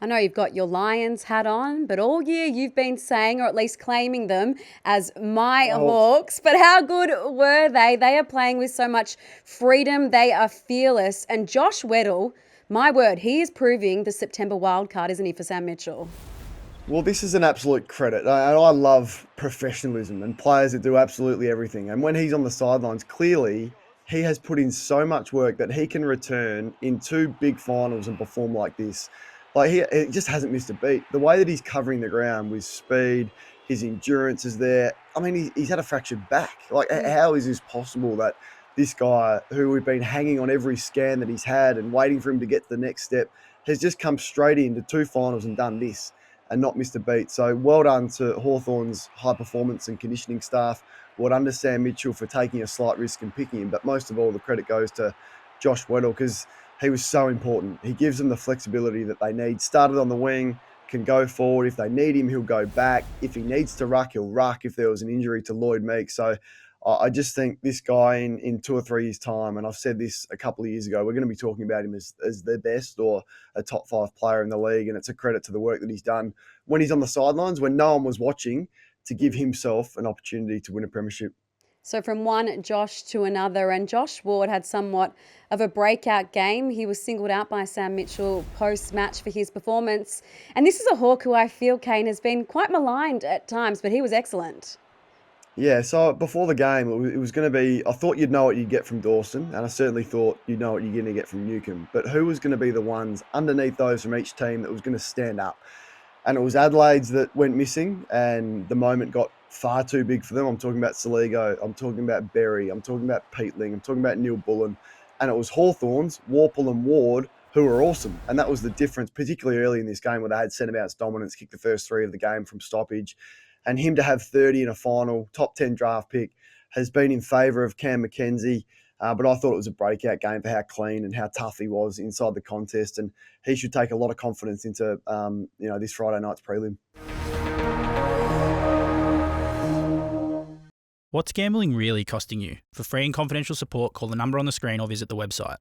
I know you've got your Lions hat on, but all year you've been saying, or at least claiming them as my Hawks. But how good were they? They are playing with so much freedom. They are fearless. And Josh Weddle, my word, he is proving the September wildcard, isn't he, for Sam Mitchell? Well, this is an absolute credit. I love professionalism and players that do absolutely everything. And when he's on the sidelines, clearly he has put in so much work that he can return in two big finals and perform like this. Like he just hasn't missed a beat. The way that he's covering the ground with speed, his endurance is there. I mean, he's had a fractured back. Like, how is this possible that this guy, who we've been hanging on every scan that he's had and waiting for him to get to the next step, has just come straight into two finals and done this and not missed a beat. So well done to Hawthorn's high performance and conditioning staff. Well done to Sam Mitchell for taking a slight risk and picking him. But most of all, the credit goes to Josh Weddle because he was so important. He gives them the flexibility that they need. Started on the wing, can go forward. If they need him, he'll go back. If he needs to ruck, he'll ruck if there was an injury to Lloyd Meeks. So I just think this guy in 2 or 3 years' time, and I've said this a couple of years ago, we're going to be talking about him as the best or a top 5 player in the league, and it's a credit to the work that he's done when he's on the sidelines, when no one was watching, to give himself an opportunity to win a premiership. So from one Josh to another, and Josh Ward had somewhat of a breakout game. He was singled out by Sam Mitchell post-match for his performance. And this is a Hawk who I feel, Kane, has been quite maligned at times, but he was excellent. Yeah, so before the game, it was going to be, I thought you'd know what you'd get from Dawson, and I certainly thought you'd know what you're going to get from Newcombe. But who was going to be the ones underneath those from each team that was going to stand up? And it was Adelaide's that went missing, and the moment got far too big for them. I'm talking about Saligo, I'm talking about Berry, I'm talking about Peatling, I'm talking about Neil Bullen. And it was Hawthorns, Warple and Ward, who were awesome. And that was the difference, particularly early in this game where they had centre bounce dominance, kicked the first 3 of the game from stoppage. And him to have 30 in a final, top 10 draft pick, has been in favour of Cam Mackenzie. But I thought it was a breakout game for how clean and how tough he was inside the contest. And he should take a lot of confidence into this Friday night's prelim. What's gambling really costing you? For free and confidential support, call the number on the screen or visit the website.